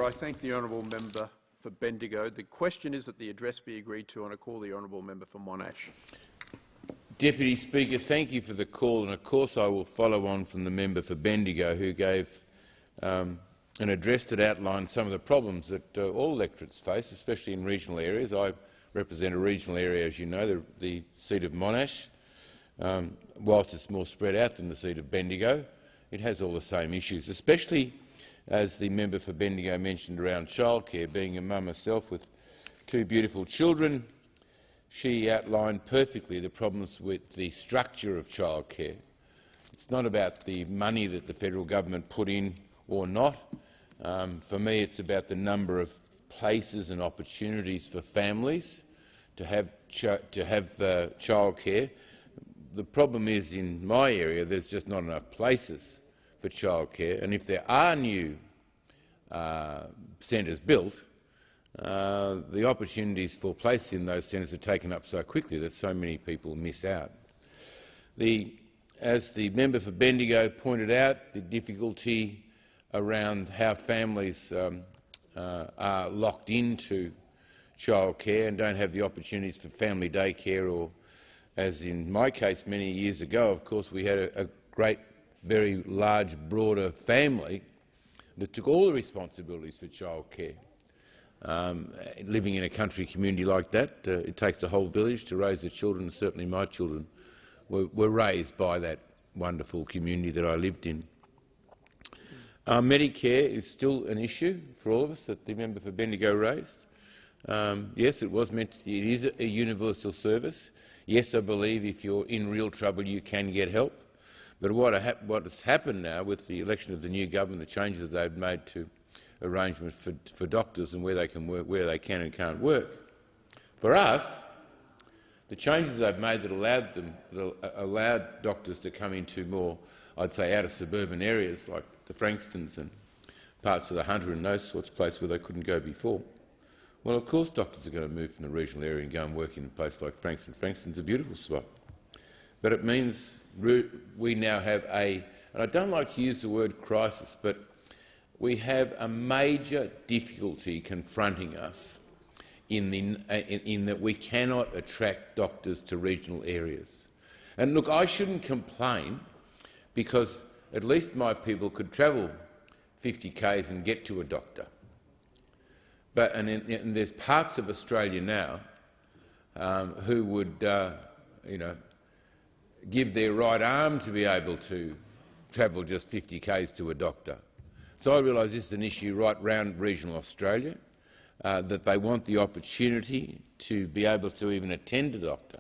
I thank the honourable member for Bendigo. The question is that the address be agreed to, and I call the honourable member for Monash. Deputy Speaker, thank you for the call, and of course I will follow on from the member for Bendigo, who gave an address that outlined some of the problems that all electorates face, especially in regional areas. I represent a regional area, as you know, the seat of Monash. Whilst it's more spread out than the seat of Bendigo, it has all the same issues, especially as the member for Bendigo mentioned around childcare. Being a mum herself with two beautiful children, she outlined perfectly the problems with the structure of childcare. It's not about the money that the federal government put in or not. For me, it's about the number of places and opportunities for families to have childcare. The problem is, in my area, there's just not enough places for childcare, and if there are new centres built, the opportunities for places in those centres are taken up so quickly that so many people miss out. As the member for Bendigo pointed out, the difficulty around how families are locked into childcare and don't have the opportunities for family daycare, or, as in my case many years ago, of course, we had a great, very large, broader family that took all the responsibilities for childcare. Living in a country community like that, it takes a whole village to raise the children, and certainly my children were raised by that wonderful community that I lived in. Medicare is still an issue for all of us that the member for Bendigo raised. Yes, it is a universal service. Yes, I believe if you're in real trouble you can get help. But what has happened now with the election of the new government, the changes that they've made to arrangements for doctors and where they can work, where they can and can't work, for us, the changes they've made that allowed doctors to come into more, I'd say, out of suburban areas like the Frankstons and parts of the Hunter and those sorts of places where they couldn't go before. Well, of course doctors are going to move from the regional area and go and work in a place like Frankston. Frankston's a beautiful spot. But it means we now have and I don't like to use the word crisis, but we have a major difficulty confronting us in that we cannot attract doctors to regional areas. And look, I shouldn't complain, because at least my people could travel 50 k's and get to a doctor. But and there's parts of Australia now who would, give their right arm to be able to travel just 50 k's to a doctor. So I realise this is an issue right round regional Australia, that they want the opportunity to be able to even attend a doctor.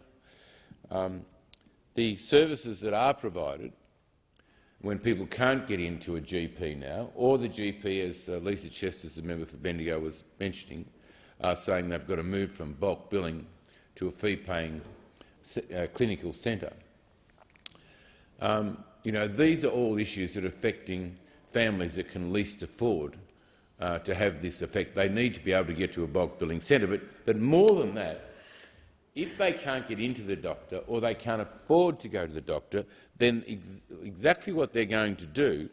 The services that are provided when people can't get into a GP now, or the GP, as Lisa Chesters, the member for Bendigo, was mentioning, are saying they've got to move from bulk billing to a fee-paying clinical centre. These are all issues that are affecting families that can least afford to have this effect. They need to be able to get to a bulk billing centre, but more than that, if they can't get into the doctor or they can't afford to go to the doctor, then exactly what they're going to do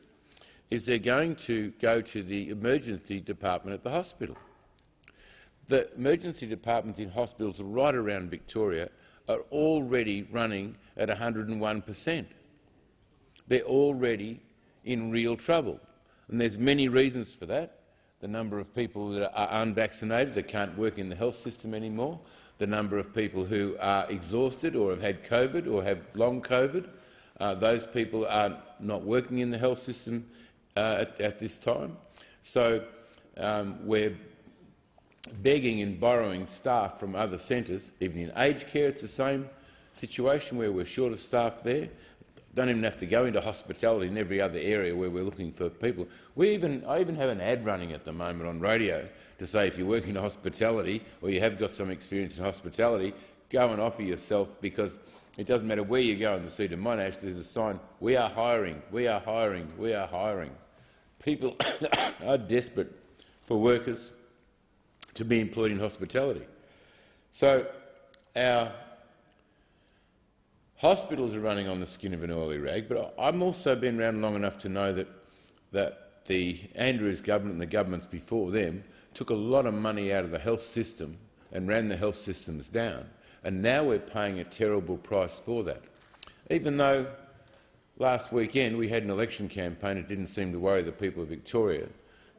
is they're going to go to the emergency department at the hospital. The emergency departments in hospitals right around Victoria are already running at 101%. They're already in real trouble, and there's many reasons for that. The number of people that are unvaccinated that can't work in the health system anymore, the number of people who are exhausted or have had COVID or have long COVID. Those people are not working in the health system at this time. So we're begging and borrowing staff from other centres. Even in aged care, it's the same situation where we're short of staff there. Don't even have to go into hospitality in every other area where we're looking for people. I even have an ad running at the moment on radio to say if you're working in hospitality or you have got some experience in hospitality, go and offer yourself, because it doesn't matter where you go in the seat of Monash, there's a sign, we are hiring, we are hiring, we are hiring. People are desperate for workers to be employed in hospitality. So our hospitals are running on the skin of an oily rag, but I've also been around long enough to know that the Andrews government and the governments before them took a lot of money out of the health system and ran the health systems down, and now we're paying a terrible price for that. Even though last weekend we had an election campaign, it didn't seem to worry the people of Victoria,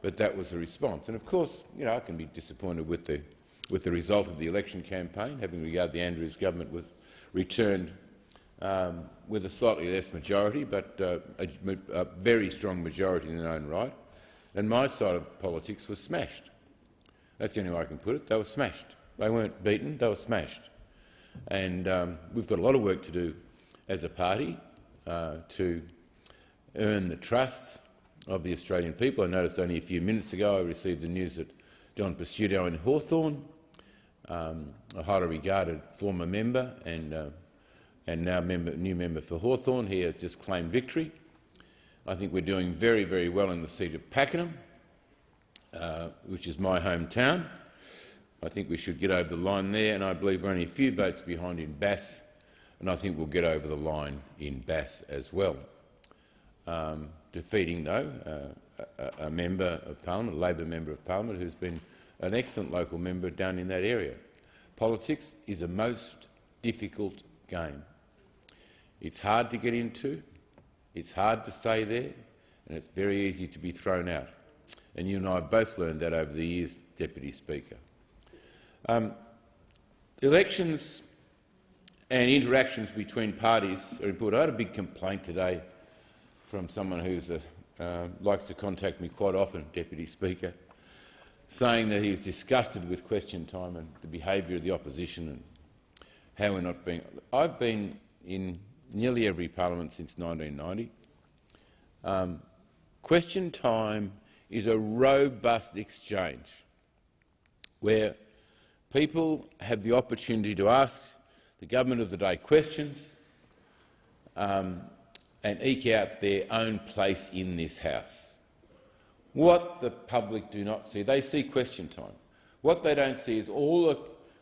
but that was the response. And of course, I can be disappointed with the result of the election campaign, having regard the Andrews government was returned with a slightly less majority, but a very strong majority in their own right. And my side of politics was smashed. That's the only way I can put it. They were smashed. They weren't beaten, they were smashed. And we've got a lot of work to do as a party to earn the trust of the Australian people. I noticed only a few minutes ago I received the news that John Pesutto in Hawthorn, a highly regarded former member and now new member for Hawthorn, he has just claimed victory. I think we're doing very, very well in the seat of Pakenham, which is my hometown. I think we should get over the line there, and I believe we're only a few votes behind in Bass, and I think we'll get over the line in Bass as well. Defeating, though, a member of Parliament, a Labor member of Parliament, who's been an excellent local member down in that area. Politics is a most difficult game. It's hard to get into, it's hard to stay there, and it's very easy to be thrown out. And you and I have both learned that over the years, Deputy Speaker. Elections and interactions between parties are important. I had a big complaint today from someone who likes to contact me quite often, Deputy Speaker, saying that he's disgusted with question time and the behaviour of the opposition and how we're not being... I've been in nearly every parliament since 1990. Question time is a robust exchange where people have the opportunity to ask the government of the day questions and eke out their own place in this House. What the public do not see, they see question time. What they don't see is all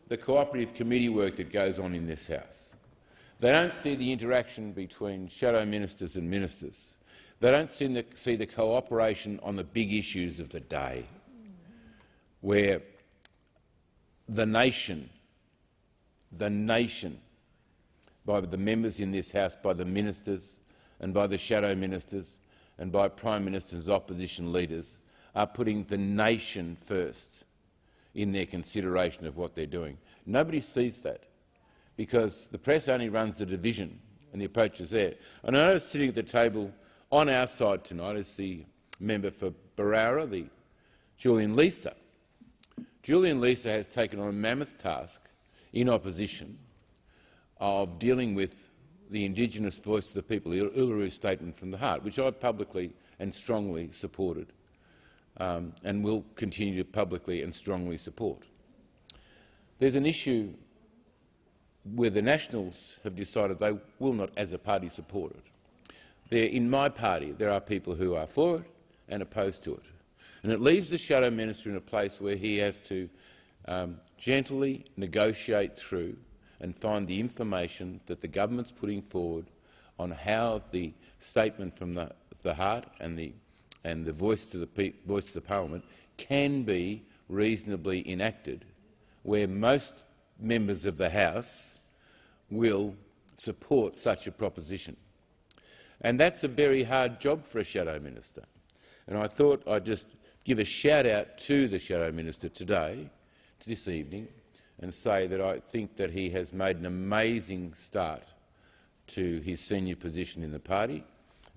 the cooperative committee work that goes on in this House. They don't see the interaction between shadow ministers and ministers. They don't see the cooperation on the big issues of the day, where the nation, by the members in this House, by the ministers and by the shadow ministers and by Prime Ministers, opposition leaders, are putting the nation first in their consideration of what they're doing. Nobody sees that because the press only runs the division and the approach is there. And I know sitting at the table on our side tonight is the member for Barara, Julian Leeser. Julian Leeser has taken on a mammoth task in opposition of dealing with the Indigenous voice of the people, the Uluru Statement from the Heart, which I've publicly and strongly supported and will continue to publicly and strongly support. There's an issue where the Nationals have decided they will not, as a party, support it. In my party, there are people who are for it and opposed to it. And it leaves the shadow minister in a place where he has to gently negotiate through and find the information that the government's putting forward on how the statement from the heart and the voice to the parliament can be reasonably enacted, where most members of the House will support such a proposition. And that's a very hard job for a shadow minister. And I thought I'd just give a shout-out to the shadow minister today, this evening, and say that I think that he has made an amazing start to his senior position in the party,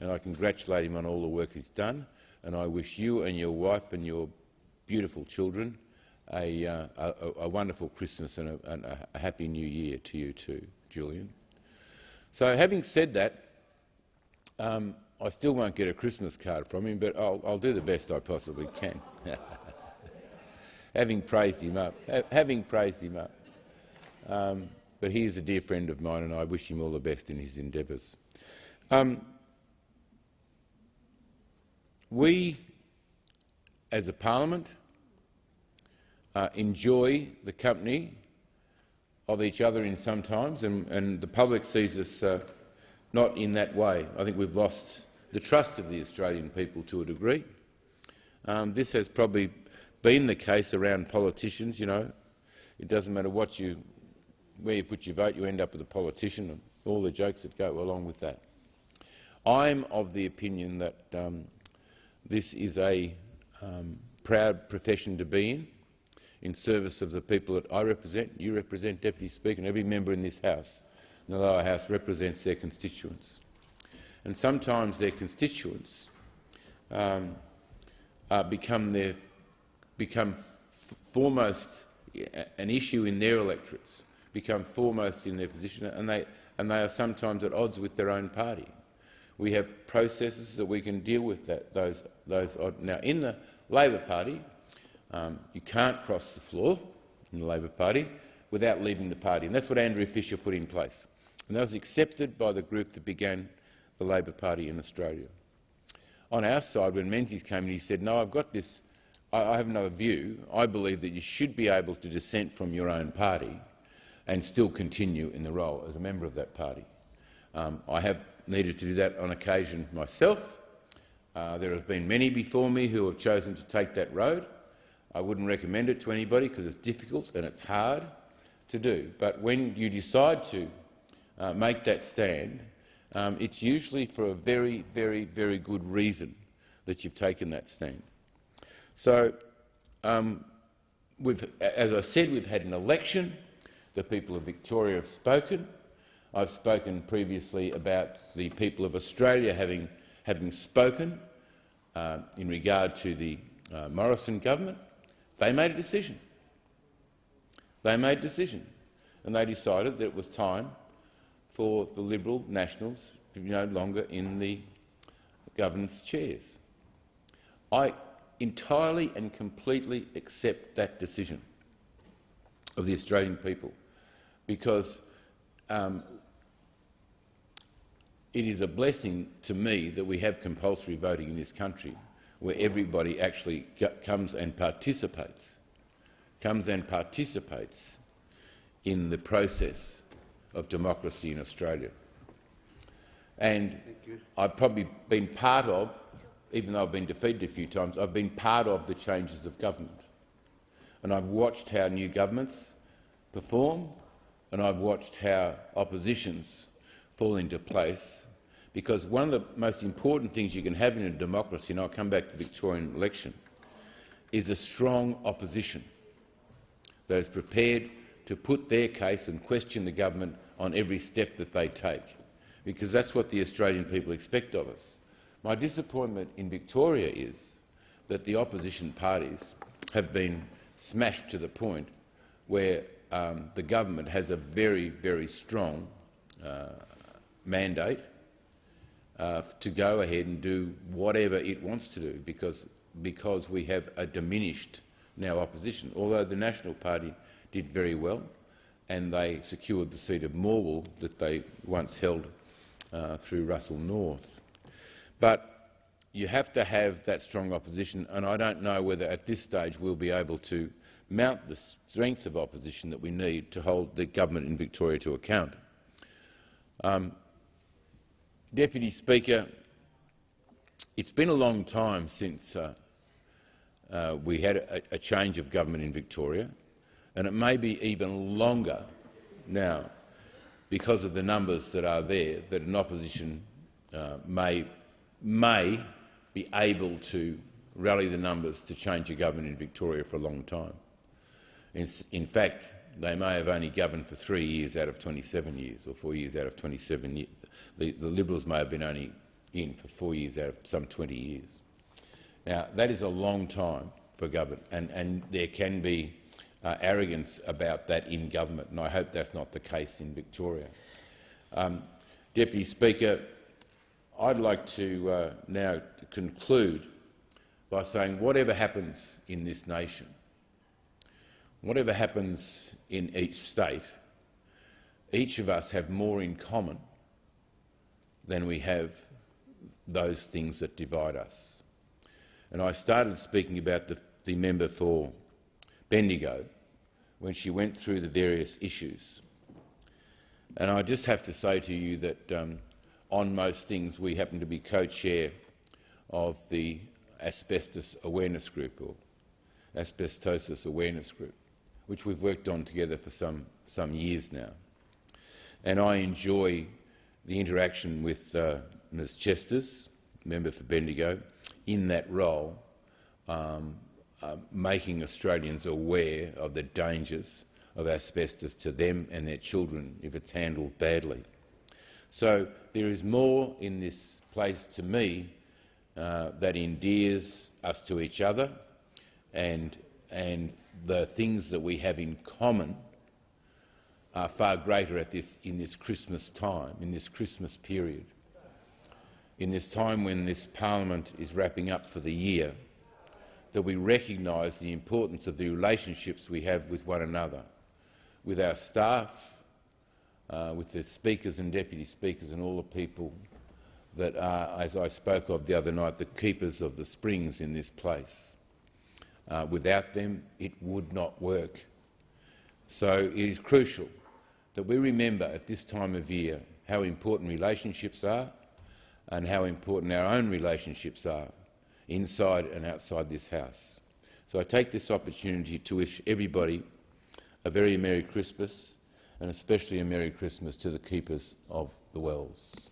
and I congratulate him on all the work he's done, and I wish you and your wife and your beautiful children a wonderful Christmas and a happy New Year to you too, Julian. So, having said that, I still won't get a Christmas card from him, but I'll do the best I possibly can. having praised him up. But he is a dear friend of mine, and I wish him all the best in his endeavours. We, as a parliament, enjoy the company of each other in some times, and the public sees us not in that way. I think we've lost the trust of the Australian people to a degree. This has probably been the case around politicians, you know. It doesn't matter where you put your vote, you end up with a politician and all the jokes that go along with that. I'm of the opinion that this is a proud profession to be in service of the people that I represent. You represent, Deputy Speaker, and every member in this House, in the lower house, represents their constituents. And sometimes their constituents become foremost an issue in their electorates, become foremost in their position, and they are sometimes at odds with their own party. We have processes that we can deal with those odds. Now, in the Labor Party, you can't cross the floor in the Labor Party without leaving the party, and that's what Andrew Fisher put in place. And that was accepted by the group that began the Labor Party in Australia. On our side, when Menzies came in, he said, no, I've got this, I have another view. I believe that you should be able to dissent from your own party and still continue in the role as a member of that party. I have needed to do that on occasion myself. There have been many before me who have chosen to take that road. I wouldn't recommend it to anybody because it's difficult and it's hard to do. But when you decide to make that stand, it's usually for a very, very, very good reason that you've taken that stand. So, as I said, we've had an election. The people of Victoria have spoken. I've spoken previously about the people of Australia having spoken in regard to the Morrison government. They made a decision. They made a decision, and they decided that it was time for the Liberal Nationals to be no longer in the governance chairs. I entirely and completely accept that decision of the Australian people, because it is a blessing to me that we have compulsory voting in this country, where everybody actually comes and participates in the process of democracy in Australia. And I've probably been part of, even though I've been defeated a few times, I've been part of the changes of government. And I've watched how new governments perform, and I've watched how oppositions fall into place, because one of the most important things you can have in a democracy, and I'll come back to the Victorian election, is a strong opposition that is prepared to put their case and question the government on every step that they take, because that's what the Australian people expect of us. My disappointment in Victoria is that the opposition parties have been smashed to the point where the government has a very, very strong mandate to go ahead and do whatever it wants to do, because we have a diminished now opposition, although the National Party did very well and they secured the seat of Morwell that they once held through Russell North. But you have to have that strong opposition, and I don't know whether at this stage we'll be able to mount the strength of opposition that we need to hold the government in Victoria to account. Deputy Speaker, it's been a long time since we had a change of government in Victoria, and it may be even longer now because of the numbers that are there, that an opposition may be able to rally the numbers to change a government in Victoria for a long time. In fact, they may have only governed for 3 years out of 27 years, or 4 years out of 27 years. The Liberals may have been only in for 4 years out of some 20 years. Now, that is a long time for government, and there can be arrogance about that in government, and I hope that's not the case in Victoria. Deputy Speaker, I'd like to now conclude by saying whatever happens in this nation, whatever happens in each state, each of us have more in common than we have those things that divide us. And I started speaking about the member for Bendigo when she went through the various issues. And I just have to say to you that on most things we happen to be co-chair of the asbestos awareness group, or asbestosis awareness group, which we've worked on together for some years now. And I enjoy the interaction with Ms Chesters, member for Bendigo, in that role, making Australians aware of the dangers of asbestos to them and their children if it's handled badly. So there is more in this place to me that endears us to each other, and the things that we have in common are far greater in this Christmas time, in this Christmas period, in this time when this Parliament is wrapping up for the year, that we recognise the importance of the relationships we have with one another, with our staff, with the speakers and deputy speakers and all the people that are, as I spoke of the other night, the keepers of the springs in this place. Without them, it would not work. So it is crucial that we remember at this time of year how important relationships are and how important our own relationships are inside and outside this House. So I take this opportunity to wish everybody a very Merry Christmas, and especially a Merry Christmas to the keepers of the wells.